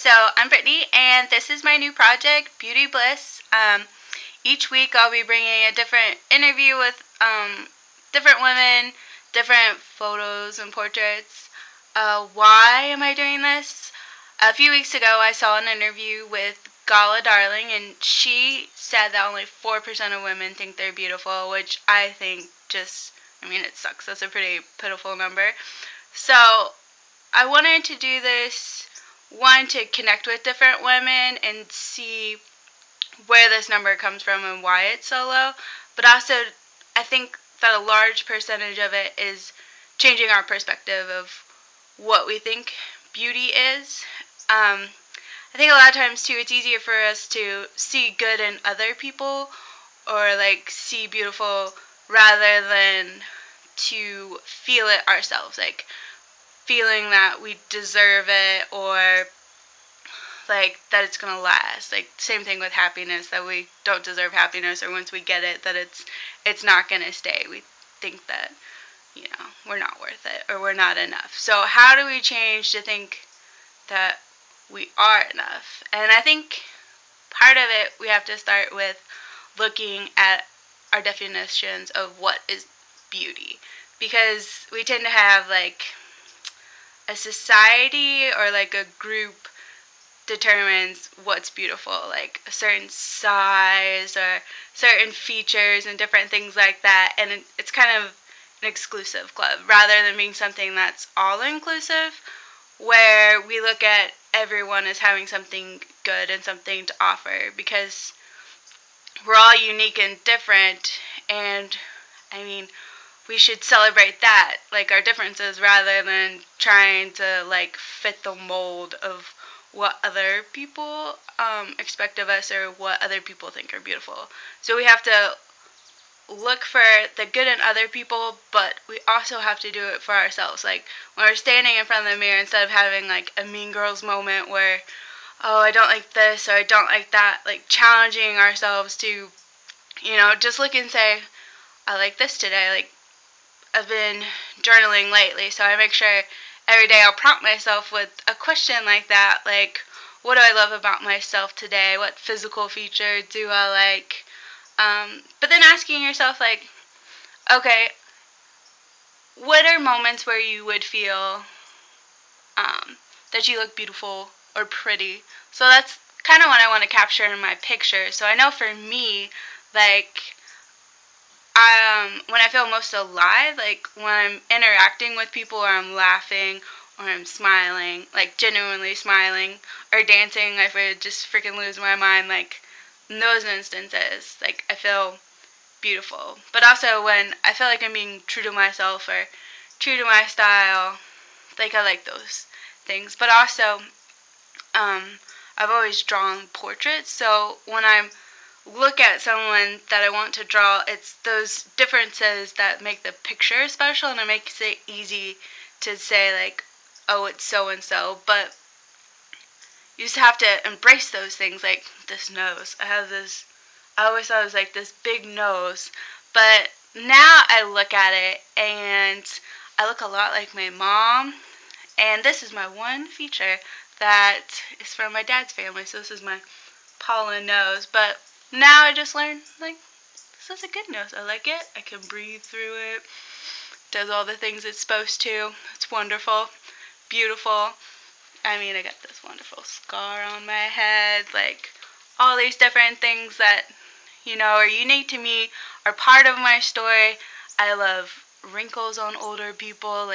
So I'm Brittany, and this is my new project, Beauty Bliss. Each week I'll be bringing a different interview with different women, different photos and portraits. Why am I doing this? A few weeks ago I saw an interview with Gala Darling, and she said that only 4% of women think they're beautiful, which I think it sucks. That's a pretty pitiful number. So I wanted to do this, one, to connect with different women and see where this number comes from and why it's so low. But also, I think that a large percentage of it is changing our perspective of what we think beauty is. I think a lot of times, too, it's easier for us to see good in other people or, see beautiful rather than to feel it ourselves. Feeling that we deserve it, or that it's gonna last. Same thing with happiness, that we don't deserve happiness, or once we get it, that it's not gonna stay. We think that we're not worth it, or we're not enough. So how do we change to think that we are enough? And I think part of it, we have to start with looking at our definitions of what is beauty, because we tend to have a society or a group determines what's beautiful, like a certain size or certain features and different things like that, and it's kind of an exclusive club rather than being something that's all inclusive, where we look at everyone as having something good and something to offer, because we're all unique and different, and we should celebrate that, our differences, rather than trying to fit the mold of what other people expect of us, or what other people think are beautiful. So we have to look for the good in other people, but we also have to do it for ourselves. When we're standing in front of the mirror, instead of having a Mean Girls moment where, oh, I don't like this or I don't like that, challenging ourselves to, just look and say, I like this today. I've been journaling lately, so I make sure every day I'll prompt myself with a question like that, what do I love about myself today? What physical feature do I like? But then asking yourself, okay, what are moments where you would feel that you look beautiful or pretty? So that's kind of what I want to capture in my picture. So I know for me, when I feel most alive, when I'm interacting with people, or I'm laughing, or I'm smiling, genuinely smiling, or dancing, if I just freaking lose my mind, in those instances, I feel beautiful. But also when I feel like I'm being true to myself, or true to my style, I like those things. But also, I've always drawn portraits, so when I'm look at someone that I want to draw, it's those differences that make the picture special, and it makes it easy to say, oh, it's so and so. But you just have to embrace those things, this nose. I always thought it was this big nose, but now I look at it and I look a lot like my mom, and this is my one feature that is from my dad's family, so this is my Paula nose. But now I just learned, this is a good nose. I like it. I can breathe through it. Does all the things it's supposed to. It's wonderful. Beautiful. I got this wonderful scar on my head. All these different things that, are unique to me, are part of my story. I love wrinkles on older people.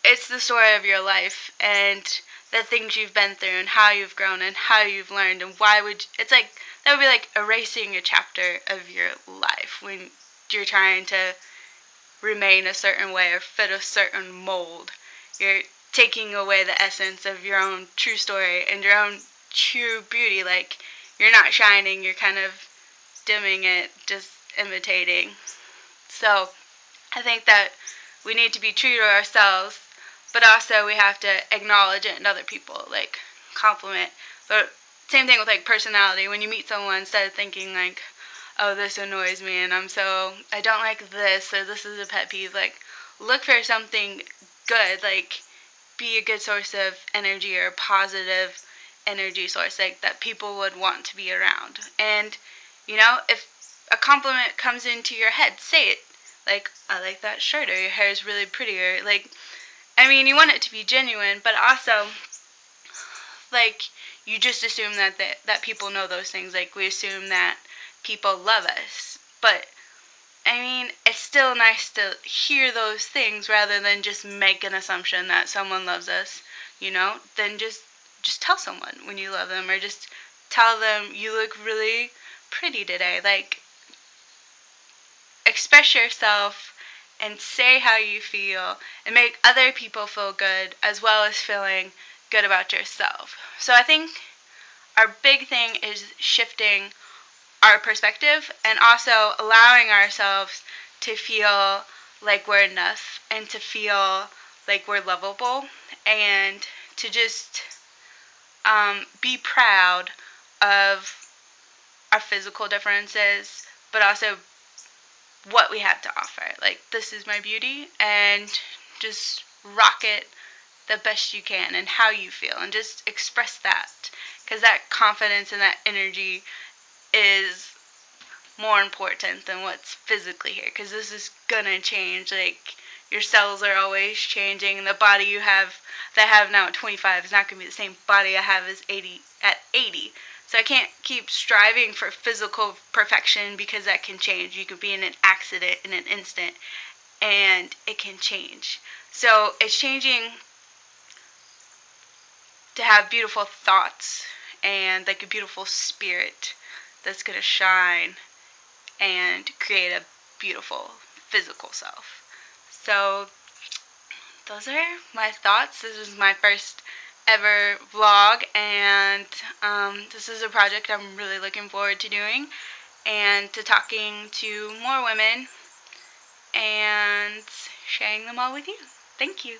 It's the story of your life, and the things you've been through, and how you've grown, and how you've learned, and why would it's that would be erasing a chapter of your life when you're trying to remain a certain way or fit a certain mold. You're taking away the essence of your own true story and your own true beauty. You're not shining, you're kind of dimming it, just imitating. So I think that we need to be true to ourselves, but also we have to acknowledge it in other people, compliment. But same thing with personality. When you meet someone, instead of thinking oh, this annoys me, and I don't like this, or this is a pet peeve, look for something good. be a good source of energy or a positive energy source, like that people would want to be around. And if a compliment comes into your head, say it. Like, I like that shirt, or your hair is really pretty, or like, you want it to be genuine, but also, like, you just assume that people know those things. Like, we assume that people love us. But, it's still nice to hear those things rather than just make an assumption that someone loves us, Then just tell someone when you love them, or just tell them you look really pretty today. Like, express yourself and say how you feel and make other people feel good as well as feeling good about yourself. So I think our big thing is shifting our perspective and also allowing ourselves to feel like we're enough and to feel like we're lovable, and to just be proud of our physical differences, but also what we have to offer. Like, this is my beauty, and just rock it the best you can and how you feel, and just express that, because that confidence and that energy is more important than what's physically here, because this is gonna change. Like, your cells are always changing. The body you have that I have now at 25 is not gonna be the same body I have as 80 at 80. So I can't keep striving for physical perfection, because that can change. You could be in an accident in an instant and it can change. So it's changing to have beautiful thoughts and like a beautiful spirit that's going to shine and create a beautiful physical self. So those are my thoughts. This is my first ever vlog, and this is a project I'm really looking forward to doing, and to talking to more women and sharing them all with you. Thank you.